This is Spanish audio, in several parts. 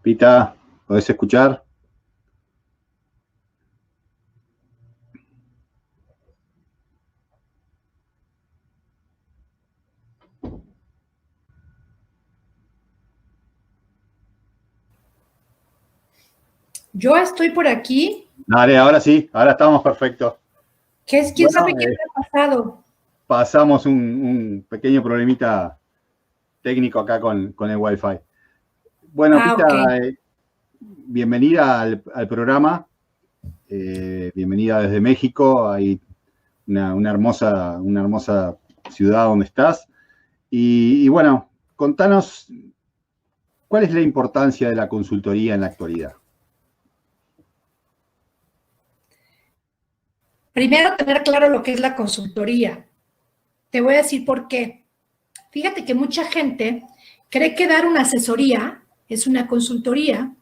Pita, ¿podés escuchar? Yo estoy por aquí. Dale, ahora sí, ahora estamos perfectos. ¿Quién sabe qué ha pasado? Pasamos un pequeño problemita técnico acá con el Wi-Fi. Bueno, Pita, Okay. Bienvenida al programa. Bienvenida desde México. Hay una hermosa ciudad donde estás. Y bueno, contanos, ¿cuál es la importancia de la consultoría en la actualidad? Primero, tener claro lo que es la consultoría. Te voy a decir por qué. Fíjate que mucha gente cree que dar una asesoría es una consultoría,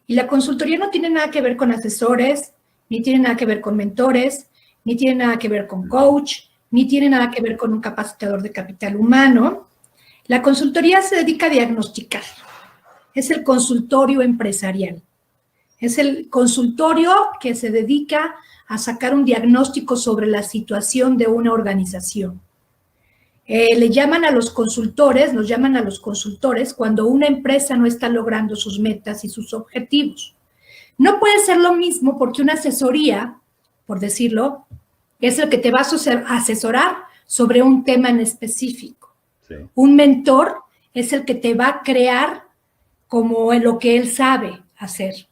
y la consultoría no tiene nada que ver con asesores, ni tiene nada que ver con mentores, ni tiene nada que ver con coach, ni tiene nada que ver con un capacitador de capital humano. La consultoría se dedica a diagnosticar. Es el consultorio empresarial. Es el consultorio que se dedica a sacar un diagnóstico sobre la situación de una organización. Le llaman a los consultores, nos llaman a los consultores cuando una empresa no está logrando sus metas y sus objetivos. No puede ser lo mismo porque una asesoría, por decirlo, es el que te va a asesorar sobre un tema en específico. Sí. Un mentor es el que te va a crear como en lo que él sabe hacer.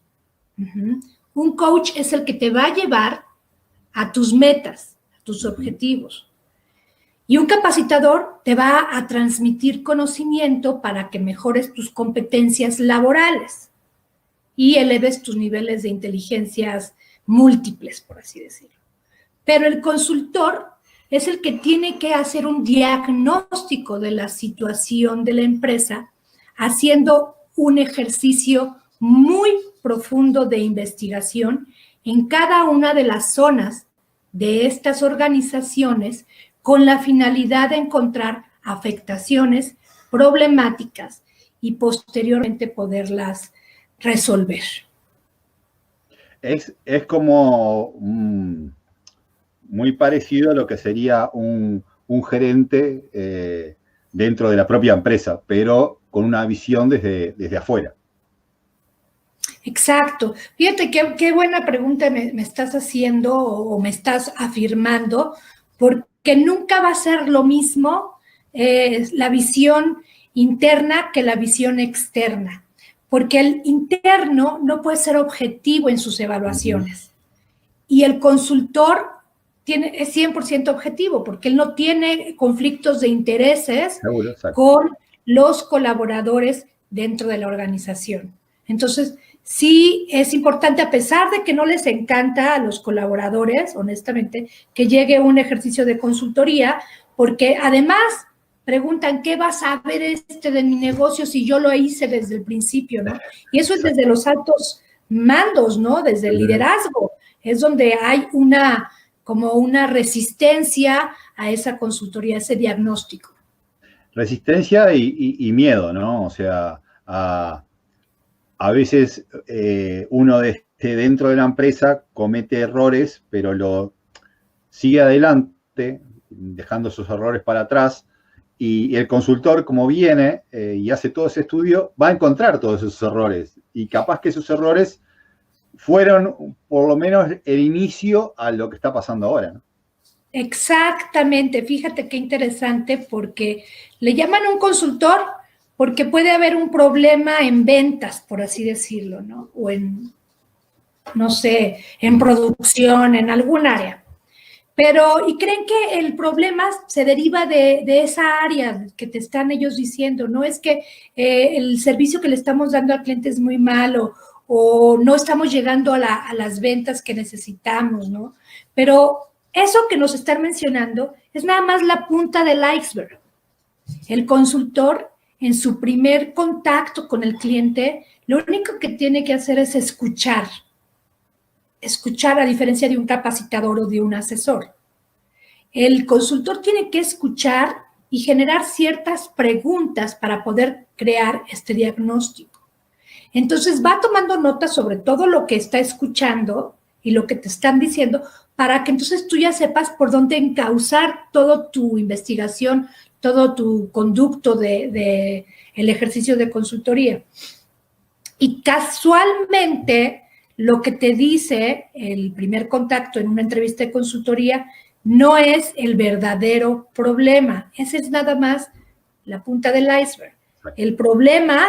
Un coach es el que te va a llevar a tus metas, a tus objetivos. Y un capacitador te va a transmitir conocimiento para que mejores tus competencias laborales y eleves tus niveles de inteligencias múltiples, por así decirlo. Pero el consultor es el que tiene que hacer un diagnóstico de la situación de la empresa, haciendo un ejercicio muy profundo de investigación en cada una de las zonas de estas organizaciones con la finalidad de encontrar afectaciones, problemáticas y posteriormente poderlas resolver. Es como muy parecido a lo que sería un gerente dentro de la propia empresa, pero con una visión desde afuera. Exacto. Fíjate qué buena pregunta me estás haciendo o me estás afirmando, porque nunca va a ser lo mismo la visión interna que la visión externa, porque el interno no puede ser objetivo en sus evaluaciones y el consultor es 100% objetivo porque él no tiene conflictos de intereses con los colaboradores dentro de la organización. Entonces, sí es importante, a pesar de que no les encanta a los colaboradores, honestamente, que llegue un ejercicio de consultoría, porque además preguntan, ¿qué vas a ver de mi negocio si yo lo hice desde el principio, ¿no? Y eso es desde los altos mandos, ¿no? Desde el liderazgo. Es donde hay como una resistencia a esa consultoría, a ese diagnóstico. Resistencia y miedo, ¿no? O sea, a veces uno dentro de la empresa comete errores, pero lo sigue adelante, dejando esos errores para atrás, y el consultor, como viene y hace todo ese estudio, va a encontrar todos esos errores, y capaz que esos errores fueron por lo menos el inicio a lo que está pasando ahora, ¿no? Exactamente, fíjate qué interesante, porque le llaman un consultor porque puede haber un problema en ventas, por así decirlo, ¿no? O en, no sé, en producción, en algún área. Pero, y creen que el problema se deriva de esa área que te están ellos diciendo, no es que el servicio que le estamos dando al cliente es muy malo o no estamos llegando a las ventas que necesitamos, ¿no? Pero eso que nos están mencionando es nada más la punta del iceberg. El consultor, en su primer contacto con el cliente, lo único que tiene que hacer es escuchar a diferencia de un capacitador o de un asesor. El consultor tiene que escuchar y generar ciertas preguntas para poder crear este diagnóstico. Entonces va tomando nota sobre todo lo que está escuchando y lo que te están diciendo para que entonces tú ya sepas por dónde encauzar toda tu investigación, todo tu conducto de el ejercicio de consultoría. Y casualmente lo que te dice el primer contacto en una entrevista de consultoría no es el verdadero problema. Ese es nada más la punta del iceberg. El problema,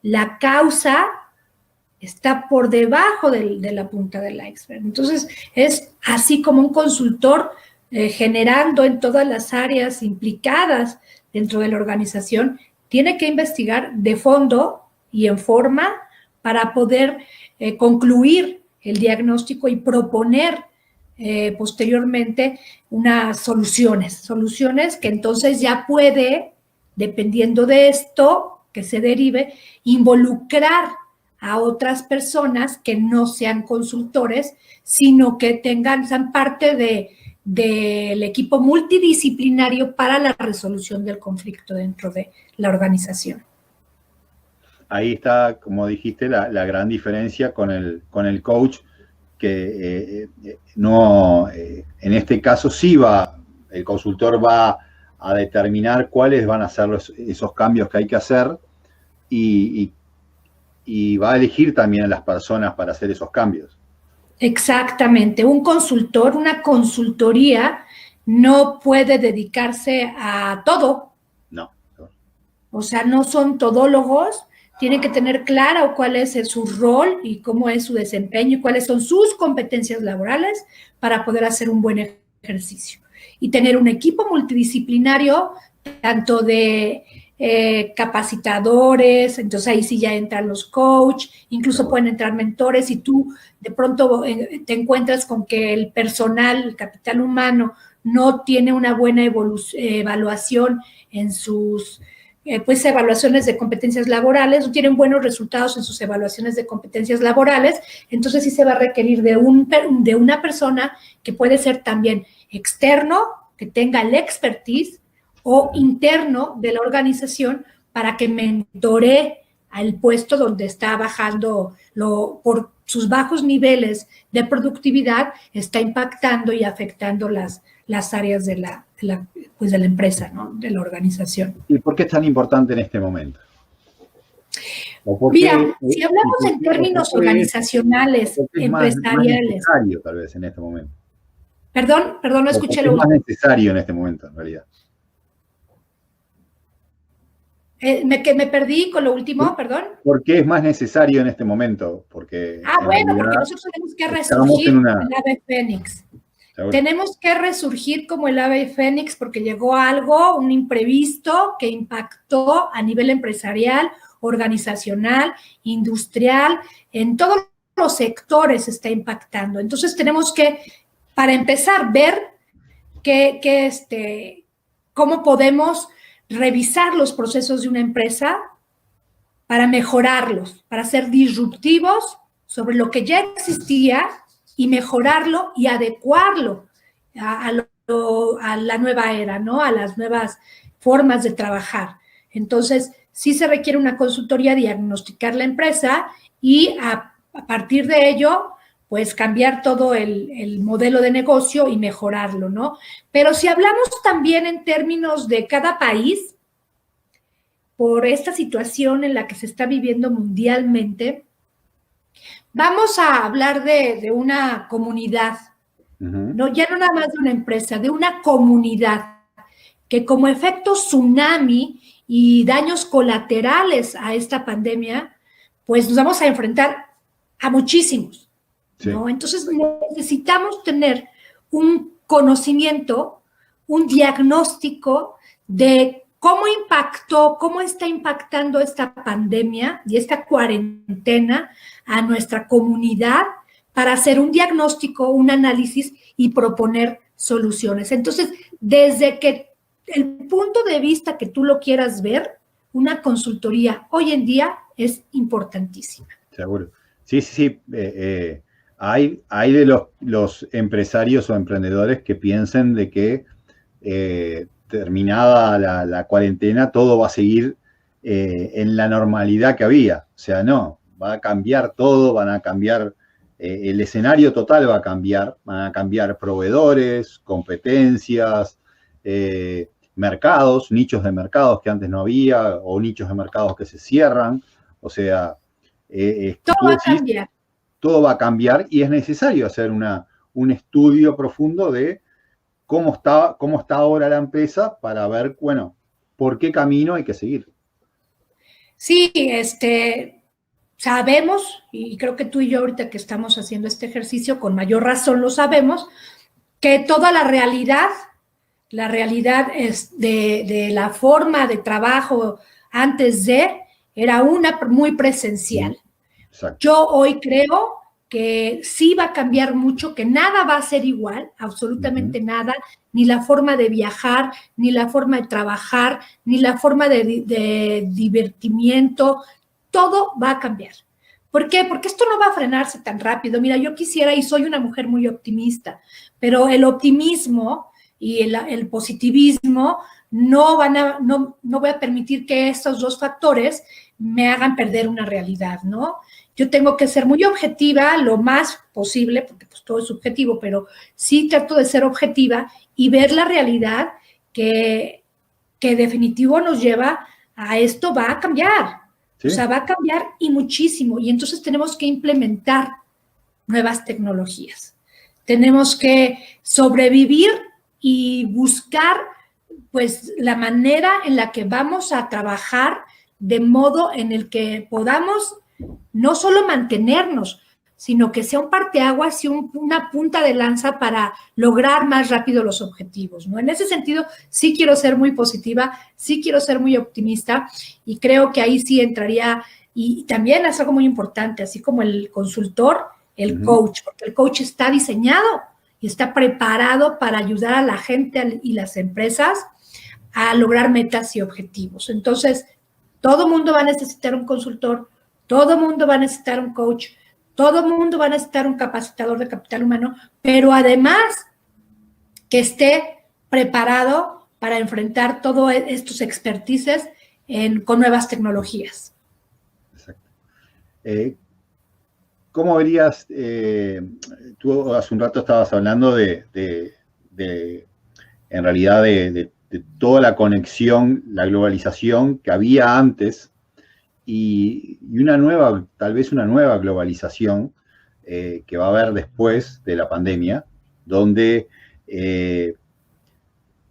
la causa, está por debajo de la punta del iceberg. Entonces, es así como un consultor generando en todas las áreas implicadas dentro de la organización, tiene que investigar de fondo y en forma para poder concluir el diagnóstico y proponer posteriormente unas soluciones que entonces ya puede, dependiendo de esto que se derive, involucrar a otras personas que no sean consultores, sino que sean parte del equipo multidisciplinario para la resolución del conflicto dentro de la organización. Ahí está, como dijiste, la gran diferencia con el coach, que no, en este caso sí el consultor va a determinar cuáles van a ser esos cambios que hay que hacer y va a elegir también a las personas para hacer esos cambios. Exactamente. Un consultor, una consultoría, no puede dedicarse a todo. No. O sea, no son todólogos, tienen que tener claro cuál es su rol y cómo es su desempeño y cuáles son sus competencias laborales para poder hacer un buen ejercicio. Y tener un equipo multidisciplinario, tanto de capacitadores, entonces ahí sí ya entran los coach, incluso pueden entrar mentores, y tú de pronto te encuentras con que el personal, el capital humano, no tiene una buena evaluación en sus pues evaluaciones de competencias laborales, no tienen buenos resultados en sus evaluaciones de competencias laborales, entonces sí se va a requerir de una persona que puede ser también externo, que tenga el expertise, o interno de la organización para que mentoree al puesto donde está bajando por sus bajos niveles de productividad, está impactando y afectando las áreas de la empresa, ¿no? De la organización. ¿Y por qué es tan importante en este momento? Mira, si hablamos en términos organizacionales, empresariales. Más necesario, tal vez, en este momento. Perdón, no escuché lo último. Es más necesario en este momento, en realidad. Me perdí con lo último, perdón. ¿Por qué es más necesario en este momento? Porque porque nosotros tenemos que resurgir como el ave fénix. ¿Seguro? Tenemos que resurgir como el ave fénix porque llegó algo, un imprevisto que impactó a nivel empresarial, organizacional, industrial, en todos los sectores está impactando. Entonces tenemos que, para empezar, ver cómo podemos revisar los procesos de una empresa para mejorarlos, para ser disruptivos sobre lo que ya existía y mejorarlo y adecuarlo a la nueva era, ¿no? A las nuevas formas de trabajar. Entonces, sí se requiere una consultoría, diagnosticar la empresa y a partir de ello, pues cambiar todo el modelo de negocio y mejorarlo, ¿no? Pero si hablamos también en términos de cada país, por esta situación en la que se está viviendo mundialmente, vamos a hablar de una comunidad, ¿no? Ya no nada más de una empresa, de una comunidad que como efecto tsunami y daños colaterales a esta pandemia, pues nos vamos a enfrentar a muchísimos. Sí. ¿No? Entonces necesitamos tener un conocimiento, un diagnóstico de cómo está impactando esta pandemia y esta cuarentena a nuestra comunidad para hacer un diagnóstico, un análisis y proponer soluciones. Entonces, desde que el punto de vista que tú lo quieras ver, una consultoría hoy en día es importantísima. Seguro. Sí. Hay de los empresarios o emprendedores que piensen de que terminada la cuarentena todo va a seguir en la normalidad que había. O sea, no, va a cambiar todo, van a cambiar, el escenario total va a cambiar, van a cambiar proveedores, competencias, mercados, nichos de mercados que antes no había, o nichos de mercados que se cierran, o sea, todo va a cambiar. Todo va a cambiar y es necesario hacer un estudio profundo de cómo está ahora la empresa para ver, bueno, por qué camino hay que seguir. Sí, sabemos, y creo que tú y yo ahorita que estamos haciendo este ejercicio, con mayor razón lo sabemos, que toda la realidad es de la forma de trabajo antes de, era una muy presencial. Exacto. Yo hoy creo que sí va a cambiar mucho, que nada va a ser igual, absolutamente nada, ni la forma de viajar, ni la forma de trabajar, ni la forma de divertimiento, todo va a cambiar. ¿Por qué? Porque esto no va a frenarse tan rápido. Mira, yo quisiera, y soy una mujer muy optimista, pero el optimismo y el positivismo no voy a permitir que estos dos factores me hagan perder una realidad, ¿no? Yo tengo que ser muy objetiva lo más posible, porque pues todo es subjetivo, pero sí trato de ser objetiva y ver la realidad que definitivo nos lleva a esto va a cambiar. ¿Sí? O sea, va a cambiar y muchísimo. Y entonces tenemos que implementar nuevas tecnologías. Tenemos que sobrevivir y buscar, pues, la manera en la que vamos a trabajar de modo en el que podamos no solo mantenernos, sino que sea un parteaguas y una punta de lanza para lograr más rápido los objetivos, ¿no? En ese sentido, sí quiero ser muy positiva, sí quiero ser muy optimista y creo que ahí sí entraría, y también es algo muy importante, así como el consultor, el coach, porque el coach está diseñado y está preparado para ayudar a la gente y las empresas a lograr metas y objetivos. Entonces, todo mundo va a necesitar un consultor, todo mundo va a necesitar un coach, todo mundo va a necesitar un capacitador de capital humano, pero además que esté preparado para enfrentar todos estos expertices con nuevas tecnologías. Exacto. ¿Cómo verías, tú hace un rato estabas hablando en realidad de toda la conexión, la globalización que había antes y tal vez una nueva globalización que va a haber después de la pandemia, donde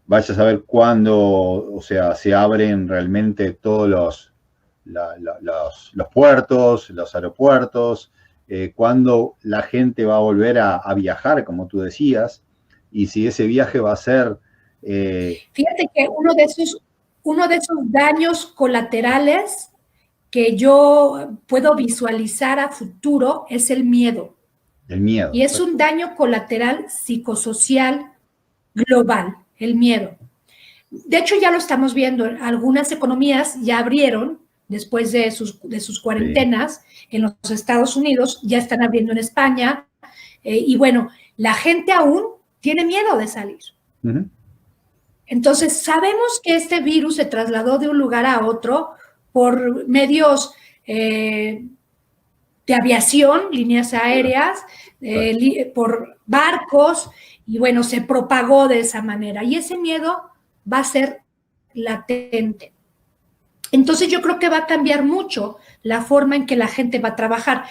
vaya a saber cuándo, o sea, se abren realmente todos los puertos, los aeropuertos, cuándo la gente va a volver a viajar, como tú decías, y si ese viaje va a ser... Fíjate que uno de esos daños colaterales que yo puedo visualizar a futuro es el miedo. El miedo. Y es un daño colateral psicosocial global, el miedo. De hecho, ya lo estamos viendo. Algunas economías ya abrieron después de sus cuarentenas. Sí. En los Estados Unidos, ya están abriendo en España. Y bueno, la gente aún tiene miedo de salir. Uh-huh. Entonces, sabemos que este virus se trasladó de un lugar a otro por medios de aviación, líneas aéreas, por barcos, y bueno, se propagó de esa manera. Y ese miedo va a ser latente. Entonces yo creo que va a cambiar mucho la forma en que la gente va a trabajar.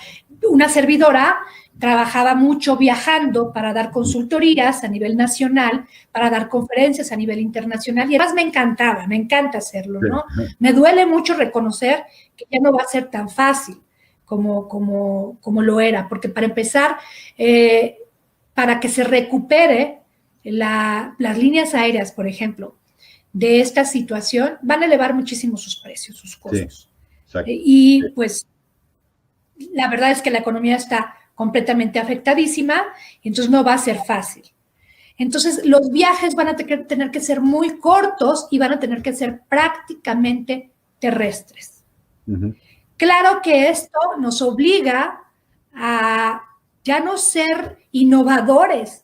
Una servidora trabajaba mucho viajando para dar consultorías a nivel nacional, para dar conferencias a nivel internacional, y además me encanta hacerlo, ¿no? Me duele mucho reconocer que ya no va a ser tan fácil como lo era, porque para empezar, para que se recupere las líneas aéreas, por ejemplo, de esta situación, van a elevar muchísimo sus precios, sus costos. Sí, y pues la verdad es que la economía está completamente afectadísima, entonces no va a ser fácil. Entonces los viajes van a tener que ser muy cortos y van a tener que ser prácticamente terrestres. Uh-huh. Claro que esto nos obliga a ya no ser innovadores,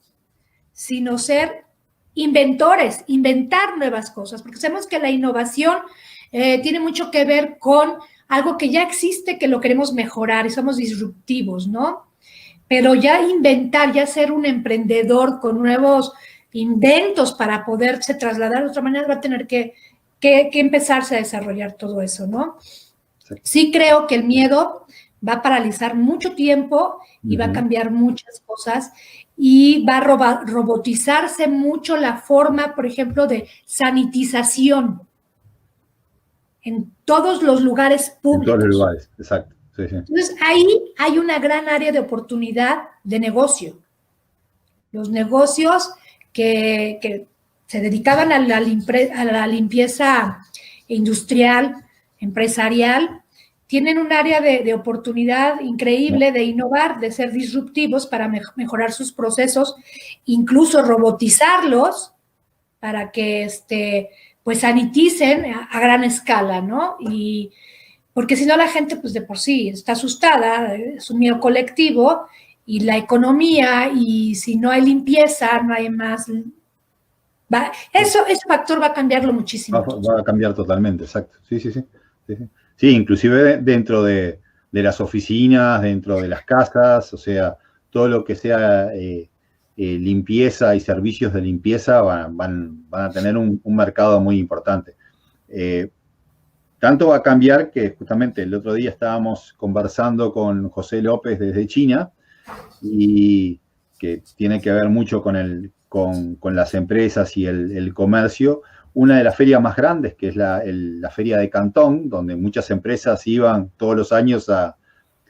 sino ser inventores, inventar nuevas cosas, porque sabemos que la innovación tiene mucho que ver con algo que ya existe, que lo queremos mejorar y somos disruptivos, ¿no? Pero ya inventar, ya ser un emprendedor con nuevos inventos para poderse trasladar de otra manera, va a tener que empezarse a desarrollar todo eso, ¿no? Sí creo que el miedo va a paralizar mucho tiempo y va a cambiar muchas cosas y va a robotizarse mucho la forma, por ejemplo, de sanitización en todos los lugares públicos. En todos los lugares, exacto. Sí, sí. Entonces, ahí hay una gran área de oportunidad de negocio. Los negocios que se dedicaban a la limpieza industrial, empresarial, tienen un área de oportunidad increíble de innovar, de ser disruptivos para mejorar sus procesos, incluso robotizarlos para que pues saniticen a gran escala, ¿no? Y porque si no la gente pues de por sí está asustada, es un miedo colectivo, y la economía, y si no hay limpieza, no hay más. Ese factor va a cambiarlo muchísimo. Va a cambiar totalmente, exacto. Sí, sí, sí. Sí, sí. Sí, inclusive dentro de las oficinas, dentro de las casas, o sea, todo lo que sea limpieza y servicios de limpieza van a tener un mercado muy importante. Tanto va a cambiar que justamente el otro día estábamos conversando con José López desde China, y que tiene que ver mucho con las empresas y el comercio. Una de las ferias más grandes, que es la feria de Cantón, donde muchas empresas iban todos los años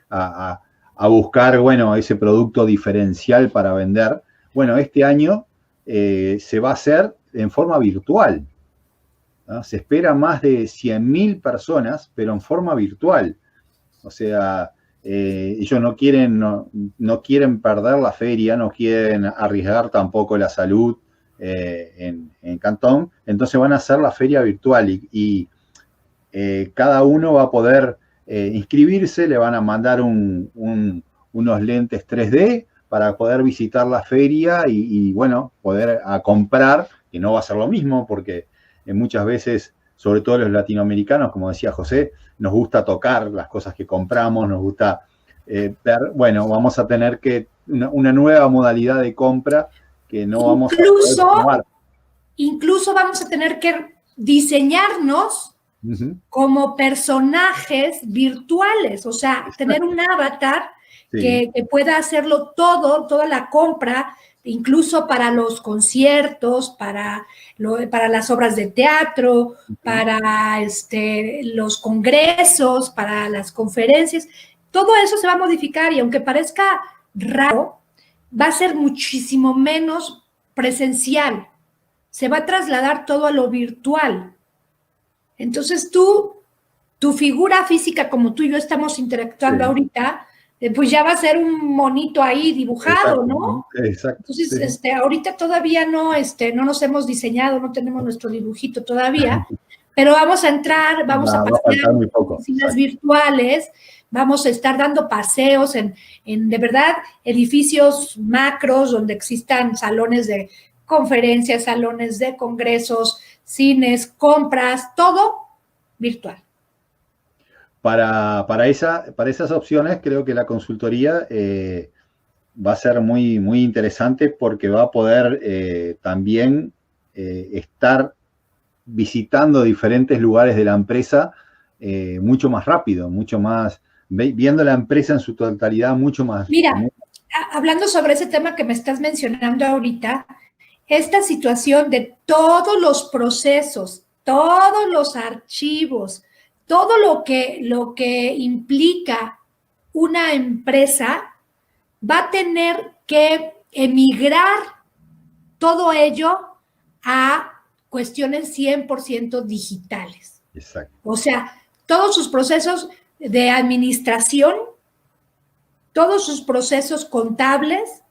a buscar, bueno, ese producto diferencial para vender. Bueno, este año se va a hacer en forma virtual, ¿no? Se espera más de 100.000 personas, pero en forma virtual. O sea, ellos no quieren perder la feria, no quieren arriesgar tampoco la salud en Cantón, entonces van a hacer la feria virtual y cada uno va a poder inscribirse, le van a mandar unos lentes 3D para poder visitar la feria y bueno, poder comprar, que no va a ser lo mismo porque muchas veces, sobre todo los latinoamericanos, como decía José, nos gusta tocar las cosas que compramos, nos gusta ver, bueno, vamos a tener una nueva modalidad de compra que no vamos a poder tomar. Incluso vamos a tener que diseñarnos como personajes virtuales, o sea, tener un avatar que pueda hacerlo todo, toda la compra, incluso para los conciertos, para las obras de teatro, para los congresos, para las conferencias. Todo eso se va a modificar y aunque parezca raro, va a ser muchísimo menos presencial. Se va a trasladar todo a lo virtual. Entonces tu figura física, como tú y yo estamos interactuando ahorita, pues ya va a ser un monito ahí dibujado, ¿no? Exacto. Entonces, ahorita todavía no nos hemos diseñado, no tenemos nuestro dibujito todavía, pero vamos a entrar, vamos a pasear en oficinas virtuales, vamos a estar dando paseos en de verdad edificios macros donde existan salones de conferencias, salones de congresos, cines, compras, todo virtual. Para esas opciones creo que la consultoría va a ser muy, muy interesante porque va a poder también estar visitando diferentes lugares de la empresa mucho más rápido, mucho más, viendo la empresa en su totalidad mucho más. Mira, hablando sobre ese tema que me estás mencionando ahorita, esta situación de todos los procesos, todos los archivos, todo lo que implica una empresa, va a tener que emigrar todo ello a cuestiones 100% digitales. Exacto. O sea, todos sus procesos de administración, todos sus procesos contables,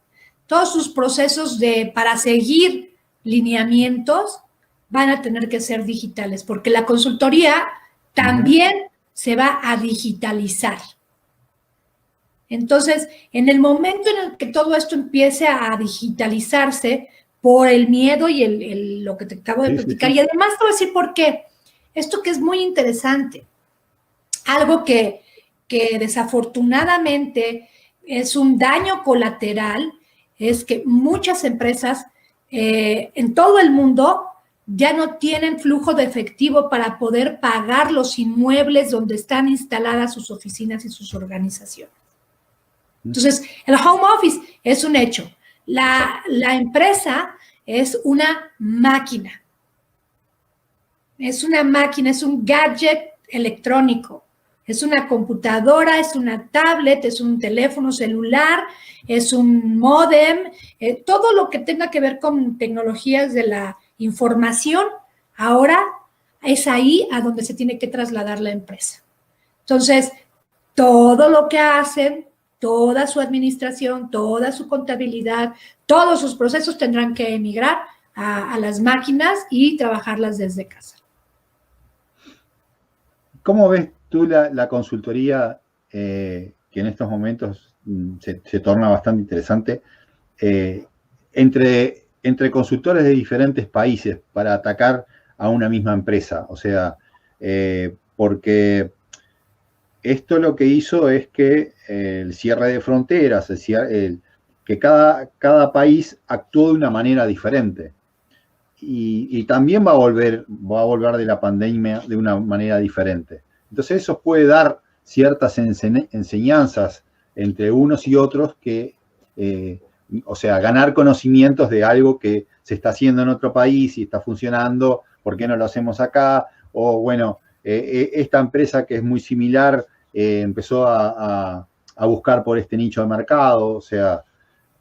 todos sus procesos para seguir lineamientos van a tener que ser digitales, porque la consultoría también se va a digitalizar. Entonces, en el momento en el que todo esto empiece a digitalizarse por el miedo y lo que te acabo de platicar, y además te voy a decir por qué, esto que es muy interesante. algo que desafortunadamente es un daño colateral, es que muchas empresas en todo el mundo ya no tienen flujo de efectivo para poder pagar los inmuebles donde están instaladas sus oficinas y sus organizaciones. Entonces, el home office es un hecho. La empresa es una máquina. Es una máquina, es un gadget electrónico. Es una computadora, es una tablet, es un teléfono celular, es un módem, todo lo que tenga que ver con tecnologías de la información, ahora es ahí a donde se tiene que trasladar la empresa. Entonces, todo lo que hacen, toda su administración, toda su contabilidad, todos sus procesos tendrán que emigrar a las máquinas y trabajarlas desde casa. ¿Cómo ves tú la consultoría que en estos momentos se torna bastante interesante entre consultores de diferentes países para atacar a una misma empresa? O sea, porque esto lo que hizo es que el cierre de fronteras, que cada país actuó de una manera diferente. Y también va a volver de la pandemia de una manera diferente. Entonces eso puede dar ciertas enseñanzas entre unos y otros que, o sea, ganar conocimientos de algo que se está haciendo en otro país y está funcionando, ¿por qué no lo hacemos acá? O bueno, esta empresa que es muy similar empezó a buscar por este nicho de mercado, o sea,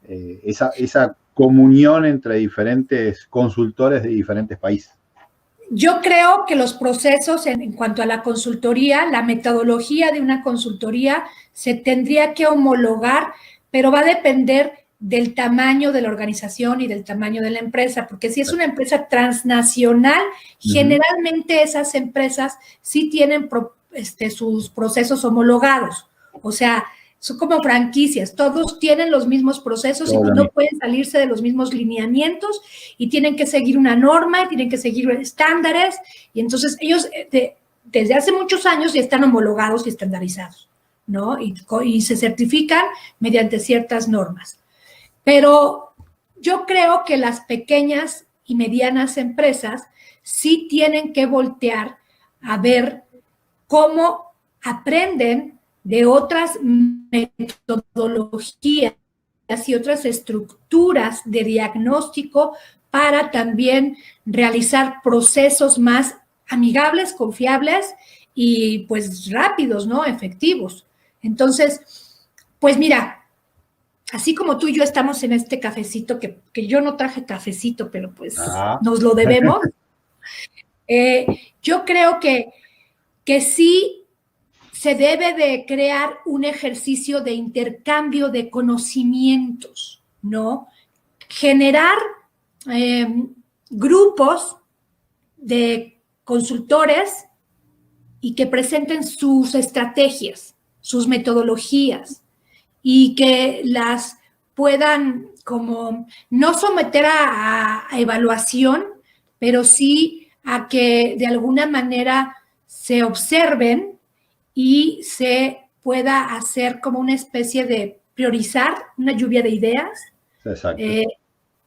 esa comunión entre diferentes consultores de diferentes países. Yo creo que los procesos en cuanto a la consultoría, la metodología de una consultoría se tendría que homologar, pero va a depender del tamaño de la organización y del tamaño de la empresa, porque si es una empresa transnacional, generalmente esas empresas sí tienen sus procesos homologados, o sea, son como franquicias, todos tienen los mismos procesos y no pueden salirse de los mismos lineamientos y tienen que seguir una norma y tienen que seguir estándares y entonces ellos desde hace muchos años ya están homologados y estandarizados, ¿no? Y se certifican mediante ciertas normas. Pero yo creo que las pequeñas y medianas empresas sí tienen que voltear a ver cómo aprenden de otras metodologías y otras estructuras de diagnóstico para también realizar procesos más amigables, confiables y pues rápidos, ¿no? Efectivos. Entonces, pues mira, así como tú y yo estamos en este cafecito, que yo no traje cafecito, pero pues nos lo debemos, yo creo que sí se debe de crear un ejercicio de intercambio de conocimientos, ¿no? Generar grupos de consultores y que presenten sus estrategias, sus metodologías y que las puedan como no someter a evaluación, pero sí a que de alguna manera se observen y se pueda hacer como una especie de priorizar, una lluvia de ideas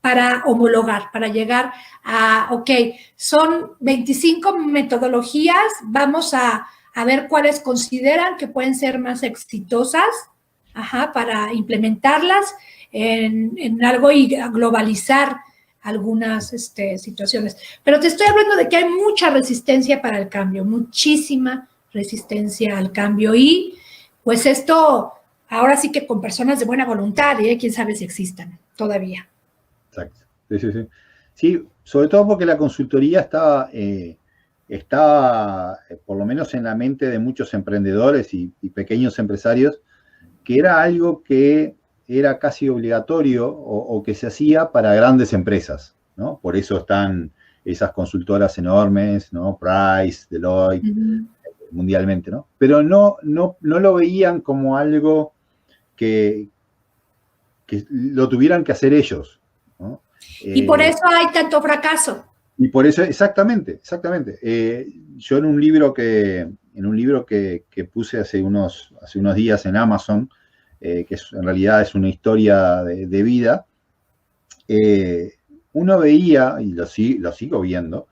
para homologar, para llegar a, ok, son 25 metodologías, vamos a ver cuáles consideran que pueden ser más exitosas para implementarlas en algo y globalizar algunas situaciones. Pero te estoy hablando de que hay mucha resistencia para el cambio, muchísima resistencia al cambio y pues esto ahora sí que con personas de buena voluntad, quién sabe si existan todavía. Exacto, sí. Sí, sobre todo porque la consultoría estaba por lo menos en la mente de muchos emprendedores y pequeños empresarios, que era algo que era casi obligatorio o que se hacía para grandes empresas, ¿no? Por eso están esas consultoras enormes, ¿no? Price, Deloitte, mundialmente, ¿no? Pero no lo veían como algo que lo tuvieran que hacer ellos, ¿no? Y por eso hay tanto fracaso. Y por eso, exactamente. Yo en un libro que en un libro que puse hace unos días en Amazon, que en realidad es una historia de vida. Uno veía, y lo sigo viendo,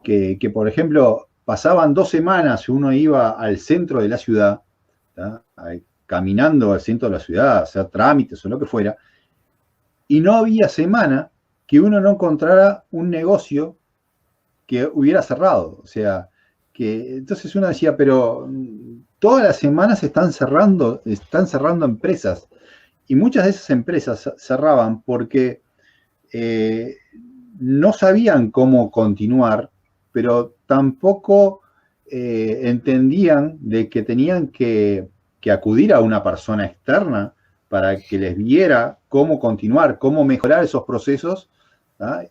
que, por ejemplo, pasaban 2 semanas, uno iba al centro de la ciudad, caminando al centro de la ciudad, a hacer trámites o lo que fuera, y no había semana que uno no encontrara un negocio que hubiera cerrado. O sea, que entonces uno decía, pero todas las semanas se están cerrando empresas, y muchas de esas empresas cerraban porque no sabían cómo continuar, pero tampoco entendían de que tenían que acudir a una persona externa para que les viera cómo continuar, cómo mejorar esos procesos,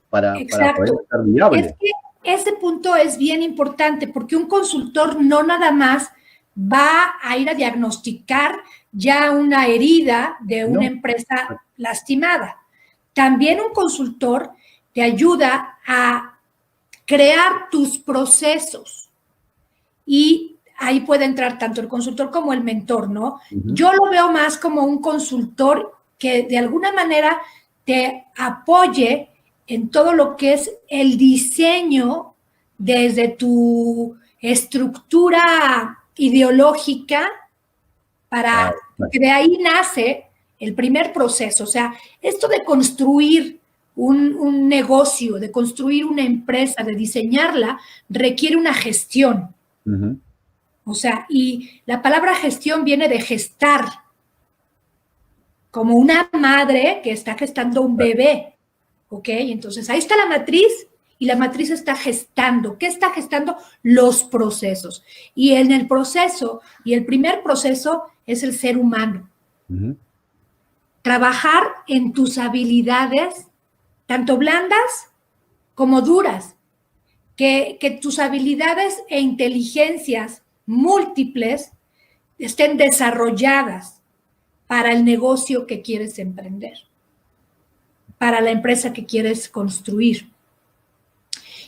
para poder ser viable. Es que ese punto es bien importante, porque un consultor no nada más va a ir a diagnosticar ya una herida de una empresa lastimada. También un consultor te ayuda a crear tus procesos, y ahí puede entrar tanto el consultor como el mentor, ¿no? Yo lo veo más como un consultor que de alguna manera te apoye en todo lo que es el diseño desde tu estructura ideológica, porque de ahí nace el primer proceso. O sea, esto de construir un negocio, de construir una empresa, de diseñarla, requiere una gestión. O sea, y la palabra gestión viene de gestar, como una madre que está gestando un bebé, ¿ok? Entonces, ahí está la matriz, y la matriz está gestando. ¿Qué está gestando? Los procesos. Y en el proceso, y el primer proceso es el ser humano. Trabajar en tus habilidades, tanto blandas como duras, que tus habilidades e inteligencias múltiples estén desarrolladas para el negocio que quieres emprender, para la empresa que quieres construir.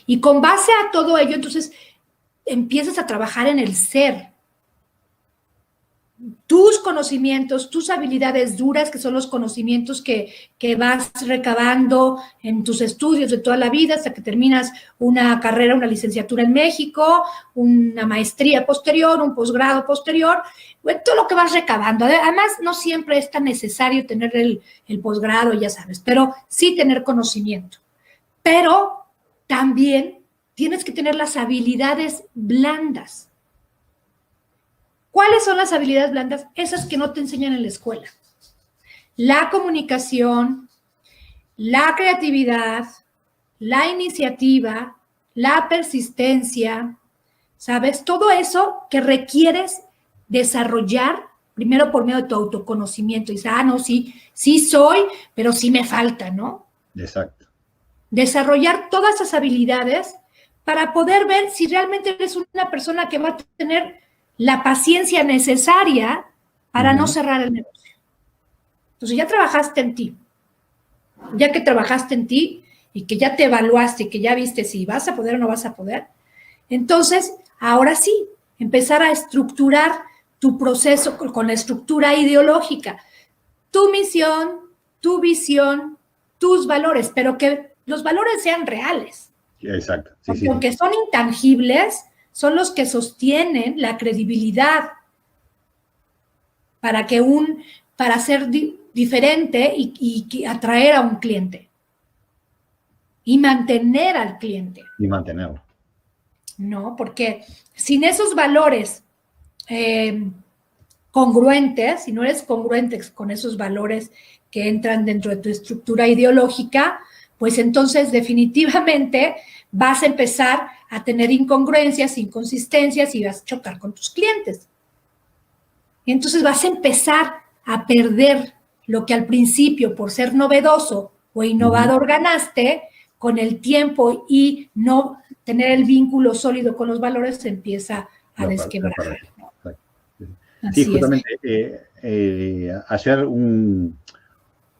Y con base a todo ello, entonces, empiezas a trabajar en el ser. Tus conocimientos, tus habilidades duras, que son los conocimientos que vas recabando en tus estudios de toda la vida hasta que terminas una carrera, una licenciatura en México, una maestría posterior, un posgrado posterior, todo lo que vas recabando. Además, no siempre es tan necesario tener el posgrado, ya sabes, pero sí tener conocimiento. Pero también tienes que tener las habilidades blandas. ¿Cuáles son las habilidades blandas? Esas que no te enseñan en la escuela. La comunicación, la creatividad, la iniciativa, la persistencia, ¿sabes? Todo eso que requieres desarrollar primero por medio de tu autoconocimiento. Y dices, no, sí soy, pero sí me falta, ¿no? Exacto. Desarrollar todas esas habilidades para poder ver si realmente eres una persona que va a tener la paciencia necesaria para no cerrar el negocio. Entonces ya trabajaste en ti. Ya que trabajaste en ti y que ya te evaluaste y que ya viste si vas a poder o no vas a poder, entonces ahora sí, empezar a estructurar tu proceso con la estructura ideológica. Tu misión, tu visión, tus valores, pero que los valores sean reales. Exacto. Porque aunque son intangibles, son los que sostienen la credibilidad para ser diferente y atraer a un cliente. Y mantener al cliente. Y mantenerlo. No, porque sin esos valores congruentes, si no eres congruente con esos valores que entran dentro de tu estructura ideológica, pues entonces definitivamente vas a empezar a tener incongruencias, inconsistencias y vas a chocar con tus clientes. Y entonces vas a empezar a perder lo que al principio, por ser novedoso o innovador, ganaste. Con el tiempo y no tener el vínculo sólido con los valores, se empieza a desquebrar. Sí, justamente ayer un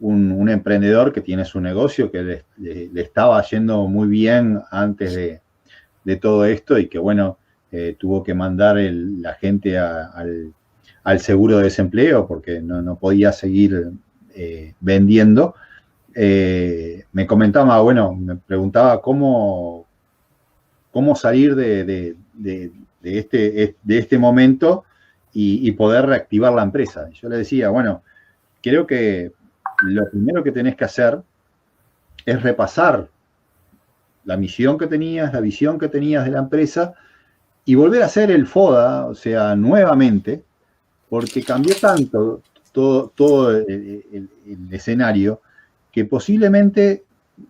emprendedor que tiene su negocio, que le estaba yendo muy bien antes de todo esto, y que bueno, tuvo que mandar la gente al seguro de desempleo porque no podía seguir vendiendo. Me comentaba, bueno, me preguntaba cómo salir de este momento y poder reactivar la empresa. Yo le decía, bueno, creo que lo primero que tenés que hacer es repasar la misión que tenías, la visión que tenías de la empresa y volver a hacer el FODA, o sea, nuevamente, porque cambió tanto todo el escenario que posiblemente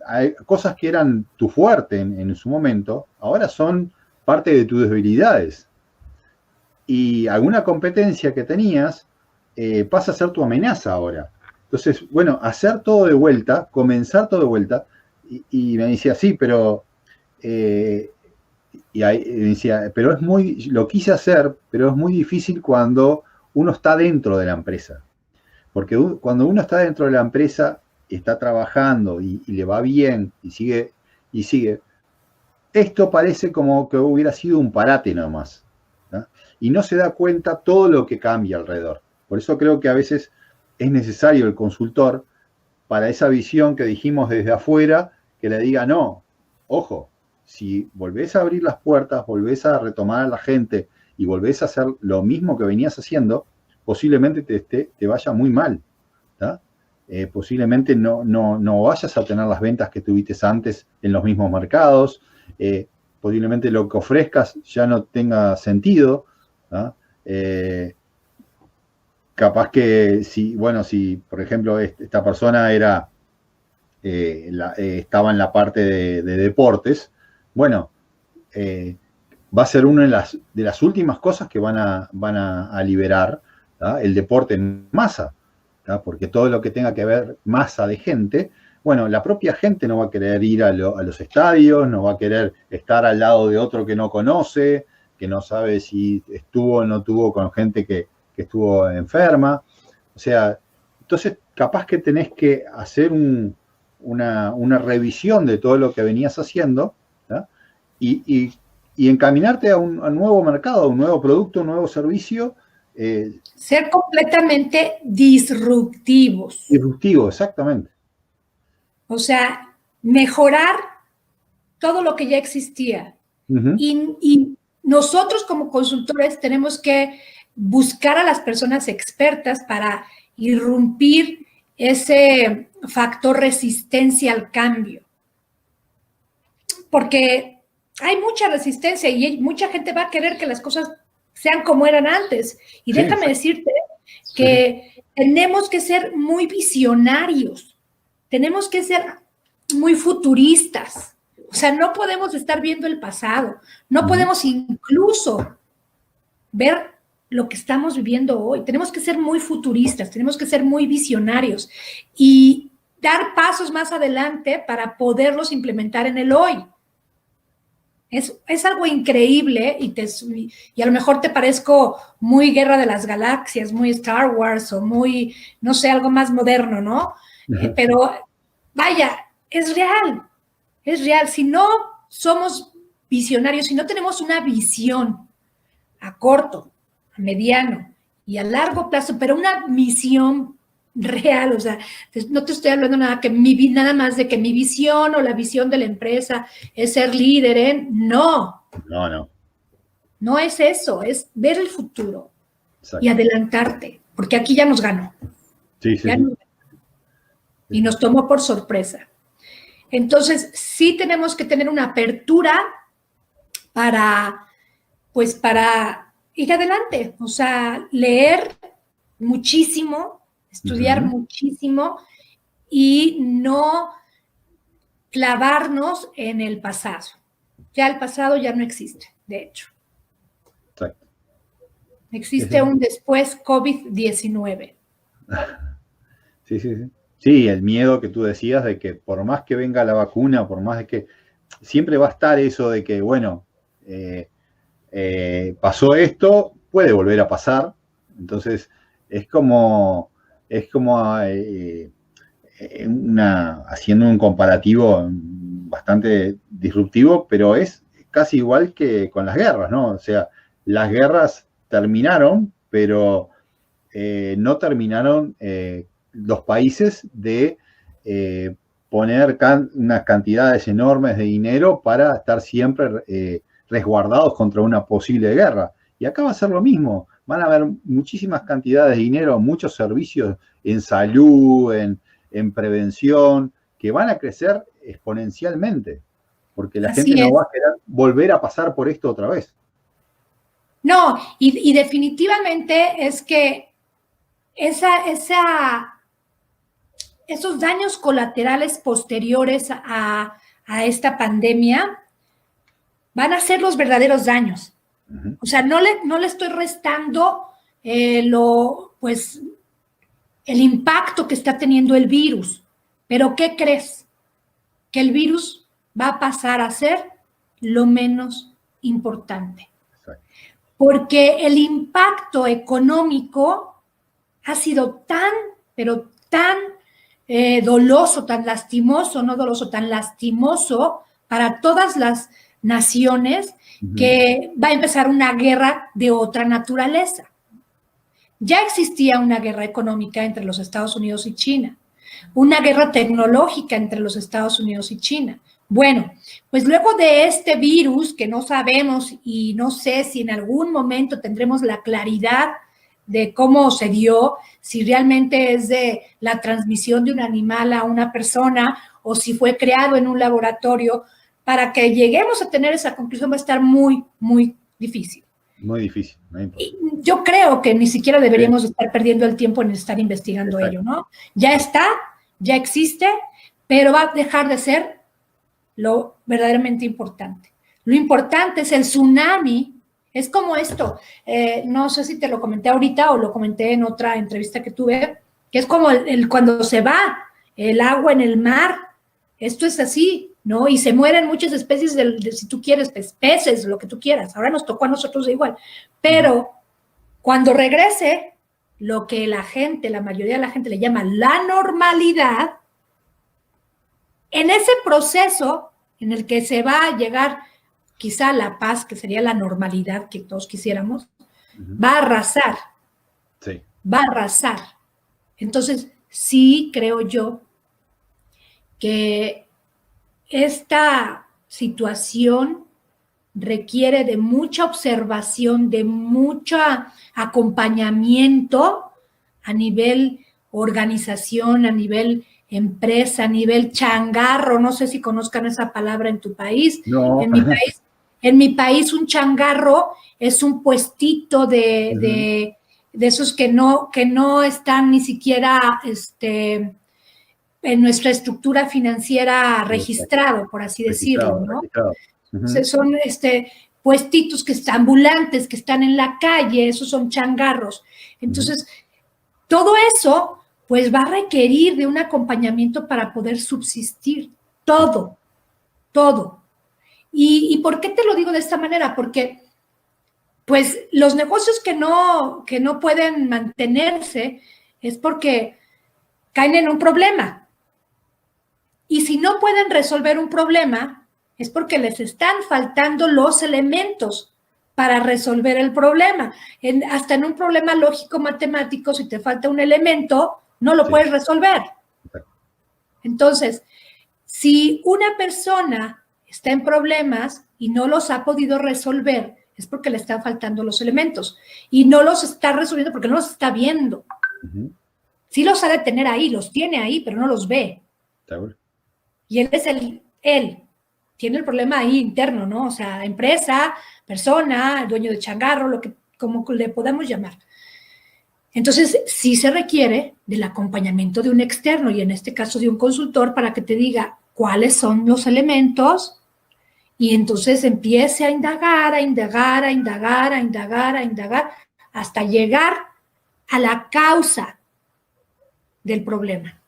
hay cosas que eran tu fuerte en su momento, ahora son parte de tus debilidades. Y alguna competencia que tenías pasa a ser tu amenaza ahora. Entonces, bueno, hacer todo de vuelta, comenzar todo de vuelta, y me decía, sí, pero... y ahí me decía, pero lo quise hacer, pero es muy difícil cuando uno está dentro de la empresa. Porque cuando uno está dentro de la empresa, está trabajando y le va bien y sigue, esto parece como que hubiera sido un parate nomás, ¿no? Y no se da cuenta todo lo que cambia alrededor. Por eso creo que a veces es necesario el consultor para esa visión que dijimos desde afuera, que le diga, no, ojo, si volvés a abrir las puertas, volvés a retomar a la gente y volvés a hacer lo mismo que venías haciendo, posiblemente te vaya muy mal, ¿tá? Posiblemente no vayas a tener las ventas que tuviste antes en los mismos mercados, posiblemente lo que ofrezcas ya no tenga sentido, ¿tá? Capaz que si, por ejemplo, esta persona estaba en la parte de deportes, bueno, va a ser una de las últimas cosas que van a liberar, ¿tá? El deporte en masa, ¿tá? Porque todo lo que tenga que ver masa de gente, bueno, la propia gente no va a querer ir a los estadios, no va a querer estar al lado de otro que no conoce, que no sabe si estuvo o no estuvo con gente que estuvo enferma. O sea, entonces capaz que tenés que hacer una revisión de todo lo que venías haciendo, ¿tá? Y encaminarte a un nuevo mercado, a un nuevo producto, un nuevo servicio. Ser completamente disruptivos. Disruptivo, exactamente. O sea, mejorar todo lo que ya existía. Uh-huh. Y nosotros como consultores tenemos que buscar a las personas expertas para irrumpir ese factor resistencia al cambio. Porque hay mucha resistencia y mucha gente va a querer que las cosas sean como eran antes. Y déjame decirte que tenemos que ser muy visionarios, tenemos que ser muy futuristas. O sea, no podemos estar viendo el pasado, no podemos incluso ver lo que estamos viviendo hoy. Tenemos que ser muy futuristas, tenemos que ser muy visionarios y dar pasos más adelante para poderlos implementar en el hoy. Es algo increíble y a lo mejor te parezco muy Guerra de las Galaxias, muy Star Wars o muy, no sé, algo más moderno, ¿no? Pero vaya, es real. Es real. Si no somos visionarios, si no tenemos una visión a corto, a mediano y a largo plazo, pero una misión real, o sea, no te estoy hablando nada más de que mi visión o la visión de la empresa es ser líder en, no. No es eso, es ver el futuro. Exacto. Y adelantarte, porque aquí ya nos ganó. Sí. Nos ganó. Y nos tomó por sorpresa. Entonces, sí tenemos que tener una apertura para ir adelante, o sea, leer muchísimo, estudiar muchísimo y no clavarnos en el pasado. Ya el pasado ya no existe, de hecho. Exacto. Existe un después COVID-19. Sí. Sí, el miedo que tú decías de que por más que venga la vacuna, por más de que siempre va a estar eso de que, bueno, pasó esto, puede volver a pasar. Entonces, es como haciendo un comparativo bastante disruptivo, pero es casi igual que con las guerras, ¿no? O sea, las guerras terminaron, pero no terminaron los países de poner unas cantidades enormes de dinero para estar siempre resguardados contra una posible guerra. Y acá va a ser lo mismo. Van a haber muchísimas cantidades de dinero, muchos servicios en salud, en prevención, que van a crecer exponencialmente, porque la gente no va a querer volver a pasar por esto otra vez. No, y definitivamente es que esos daños colaterales posteriores a esta pandemia van a ser los verdaderos daños. Uh-huh. O sea, no le estoy restando el impacto que está teniendo el virus. Pero ¿qué crees? Que el virus va a pasar a ser lo menos importante. Exacto. Porque el impacto económico ha sido pero tan doloso, tan lastimoso, no doloso, tan lastimoso para todas las naciones, uh-huh, que va a empezar una guerra de otra naturaleza. Ya existía una guerra económica entre los Estados Unidos y China, una guerra tecnológica entre los Estados Unidos y China. Bueno, pues luego de este virus, que no sabemos y no sé si en algún momento tendremos la claridad de cómo se dio, si realmente es de la transmisión de un animal a una persona o si fue creado en un laboratorio, para que lleguemos a tener esa conclusión va a estar muy, muy difícil. Muy difícil. Yo creo que ni siquiera deberíamos estar perdiendo el tiempo en estar investigando ello, ¿no? Ya está, ya existe, pero va a dejar de ser lo verdaderamente importante. Lo importante es el tsunami. Es como esto, no sé si te lo comenté ahorita o lo comenté en otra entrevista que tuve, que es como cuando se va el agua en el mar. Esto es así, ¿no? Y se mueren muchas especies si tú quieres, peces, lo que tú quieras. Ahora nos tocó a nosotros igual. Pero cuando regrese, lo que la mayoría de la gente le llama la normalidad, en ese proceso en el que se va a llegar quizá a la paz, que sería la normalidad que todos quisiéramos, uh-huh, va a arrasar. Sí. Va a arrasar. Entonces, sí creo yo que esta situación requiere de mucha observación, de mucho acompañamiento a nivel organización, a nivel empresa, a nivel changarro. No sé si conozcan esa palabra en tu país. No. En mi país un changarro es un puestito de esos que no están ni siquiera en nuestra estructura financiera registrado, por así decirlo, ¿no? Uh-huh. Son puestitos que están ambulantes, que están en la calle, esos son changarros. Entonces, todo eso, pues va a requerir de un acompañamiento para poder subsistir, todo. ¿Y por qué te lo digo de esta manera? Porque, pues, los negocios que no pueden mantenerse es porque caen en un problema. Y si no pueden resolver un problema, es porque les están faltando los elementos para resolver el problema. Hasta en un problema lógico-matemático, si te falta un elemento, no lo puedes resolver. Entonces, si una persona está en problemas y no los ha podido resolver, es porque le están faltando los elementos. Y no los está resolviendo porque no los está viendo. Uh-huh. Sí los ha de tener ahí, los tiene ahí, pero no los ve. ¿Seguro? Y él es él tiene el problema ahí interno, ¿no? O sea, empresa, persona, dueño de changarro, como le podamos llamar. Entonces, sí se requiere del acompañamiento de un externo y en este caso de un consultor para que te diga cuáles son los elementos y entonces empiece a indagar hasta llegar a la causa del problema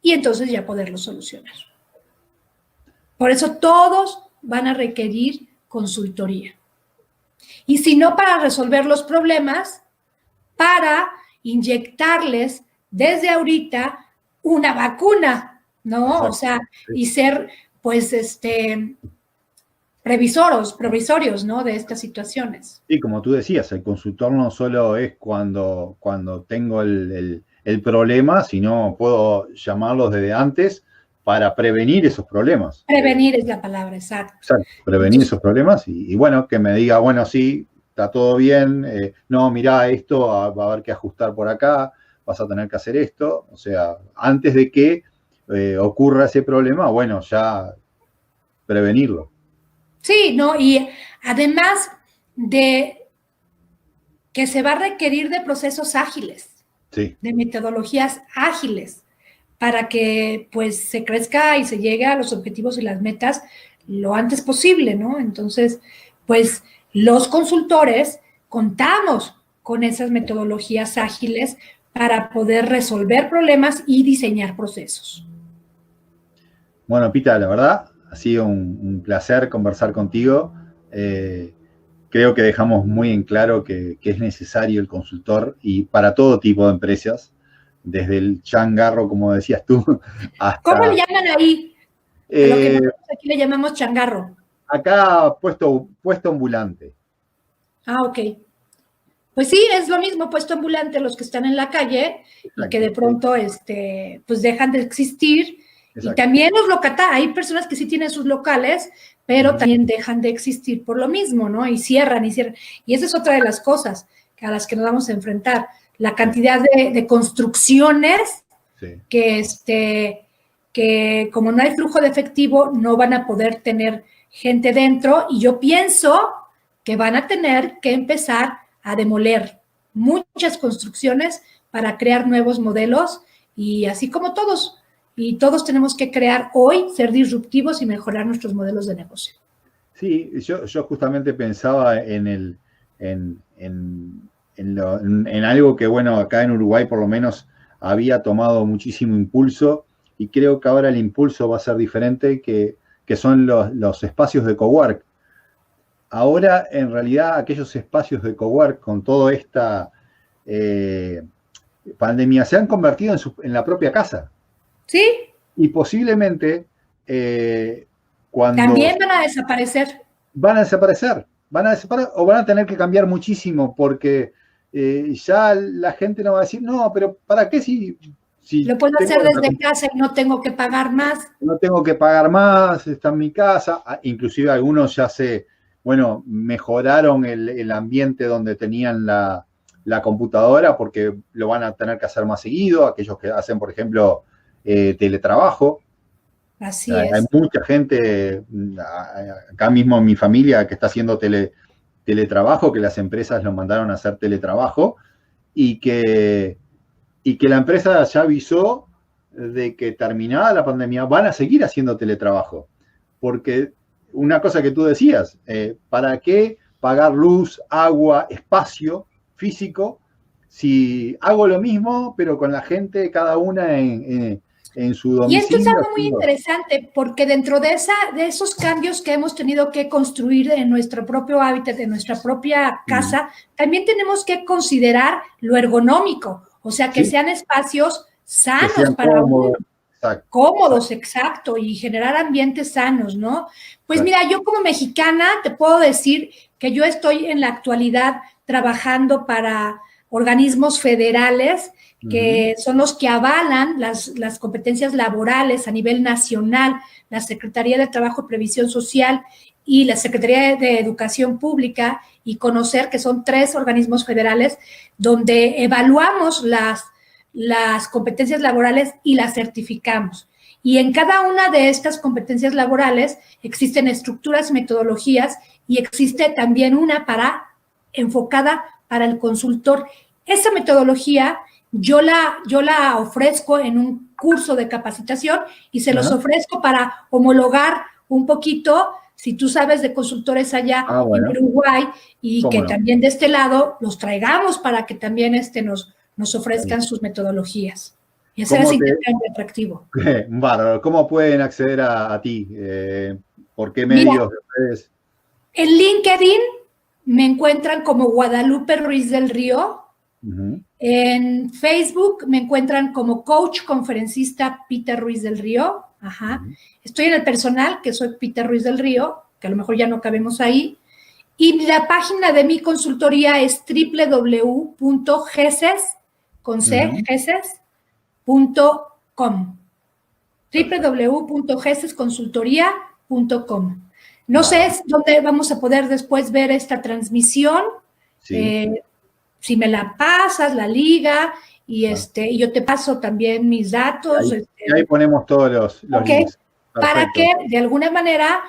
y entonces ya poderlo solucionar. Por eso todos van a requerir consultoría. Y si no para resolver los problemas, para inyectarles desde ahorita una vacuna, ¿no? Exacto. O sea, y ser, pues, provisorios, ¿no? De estas situaciones. Y como tú decías, el consultor no solo es cuando tengo el problema, sino puedo llamarlos desde antes para prevenir esos problemas. Prevenir es la palabra, exacto. Exacto, prevenir esos problemas y bueno, que me diga, bueno, sí, está todo bien, no, mirá, esto va a haber que ajustar por acá, vas a tener que hacer esto. O sea, antes de que ocurra ese problema, bueno, ya prevenirlo. Sí, ¿no? Y además de que se va a requerir de procesos ágiles, sí, de metodologías ágiles, para que pues se crezca y se llegue a los objetivos y las metas lo antes posible, ¿no? Entonces, pues los consultores contamos con esas metodologías ágiles para poder resolver problemas y diseñar procesos. Bueno, Pita, la verdad, ha sido un placer conversar contigo. Creo que dejamos muy en claro que es necesario el consultor y para todo tipo de empresas, desde el changarro, como decías tú, hasta... ¿Cómo le llaman ahí? A lo que nosotros aquí le llamamos changarro. Acá puesto ambulante. Ah, ok. Pues sí, es lo mismo, puesto ambulante, los que están en la calle. Exacto. Y que de pronto pues dejan de existir. Exacto. Y también los locatarios, hay personas que sí tienen sus locales, pero también dejan de existir por lo mismo, ¿no? Y cierran. Y esa es otra de las cosas a las que nos vamos a enfrentar. La cantidad de construcciones que como no hay flujo de efectivo, no van a poder tener gente dentro. Y yo pienso que van a tener que empezar a demoler muchas construcciones para crear nuevos modelos y así como todos. Y todos tenemos que crear hoy, ser disruptivos y mejorar nuestros modelos de negocio. Sí, yo justamente pensaba en algo que, bueno, acá en Uruguay por lo menos había tomado muchísimo impulso y creo que ahora el impulso va a ser diferente, que son los espacios de cowork. Ahora, en realidad, aquellos espacios de cowork con toda esta pandemia se han convertido en la propia casa. Sí. Y posiblemente cuando... También van a desaparecer. Van a desaparecer o van a tener que cambiar muchísimo porque ya la gente no va a decir, no, pero ¿para qué si lo puedo hacer desde casa y no tengo que pagar más? No tengo que pagar más, está en mi casa. Inclusive algunos ya mejoraron el ambiente donde tenían la computadora porque lo van a tener que hacer más seguido, aquellos que hacen, por ejemplo, teletrabajo. Así es. Hay mucha gente, acá mismo en mi familia, que está haciendo teletrabajo, que las empresas los mandaron a hacer teletrabajo y que la empresa ya avisó de que terminada la pandemia van a seguir haciendo teletrabajo. Porque una cosa que tú decías, ¿para qué pagar luz, agua, espacio físico si hago lo mismo pero con la gente cada una en su domicilio? Y esto es algo muy interesante porque dentro de esos cambios que hemos tenido que construir en nuestro propio hábitat, en nuestra propia casa, también tenemos que considerar lo ergonómico, o sea, que sean espacios sanos para uno. Exacto. Cómodos, exacto, y generar ambientes sanos, ¿no? Pues mira, yo como mexicana te puedo decir que yo estoy en la actualidad trabajando para organismos federales que son los que avalan las competencias laborales a nivel nacional, la Secretaría de Trabajo y Previsión Social y la Secretaría de Educación Pública, y conocer que son 3 organismos federales donde evaluamos las competencias laborales y las certificamos. Y en cada una de estas competencias laborales existen estructuras, metodologías, y existe también una enfocada para el consultor. Esa metodología yo la ofrezco en un curso de capacitación y se los ofrezco para homologar un poquito, si tú sabes de consultores allá en Uruguay, y que también de este lado los traigamos para que también nos ofrezcan sus metodologías y hacer ese intercambio atractivo. Bárbaro. ¿Cómo pueden acceder a ti? ¿Por qué medios? Mira, en LinkedIn me encuentran como Guadalupe Ruiz del Río. En Facebook me encuentran como coach conferencista Peter Ruiz del Río. Estoy en el personal, que soy Peter Ruiz del Río. que a lo mejor ya no cabemos ahí. Y la página de mi consultoría es www.geses.com. www.gesesconsultoría.com. No sé dónde vamos a poder después ver esta transmisión. Sí. Si me la pasas, la liga, y yo te paso también mis datos. Ahí ponemos todos los links. Para que de alguna manera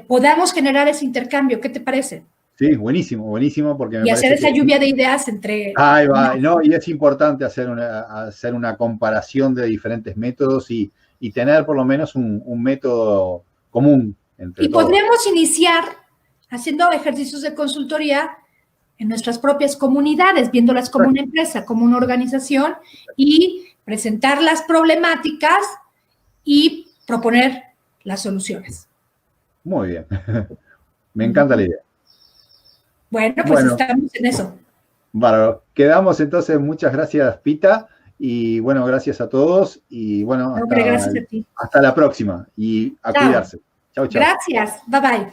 podamos generar ese intercambio. ¿Qué te parece? Sí, buenísimo, buenísimo, porque me y parece hacer esa lluvia de ideas entre... Ahí va, no, y es importante hacer una comparación de diferentes métodos y tener por lo menos un método común entre todos. Podríamos iniciar haciendo ejercicios de consultoría en nuestras propias comunidades, viéndolas como una empresa, como una organización, y presentar las problemáticas y proponer las soluciones. Muy bien. Me encanta la idea. Bueno, pues estamos en eso. Bárbaro. Quedamos entonces, muchas gracias, Pita, y bueno, gracias a todos, y bueno, gracias a ti. Hasta la próxima, y a cuidarse. Chau, chau. Gracias, bye bye.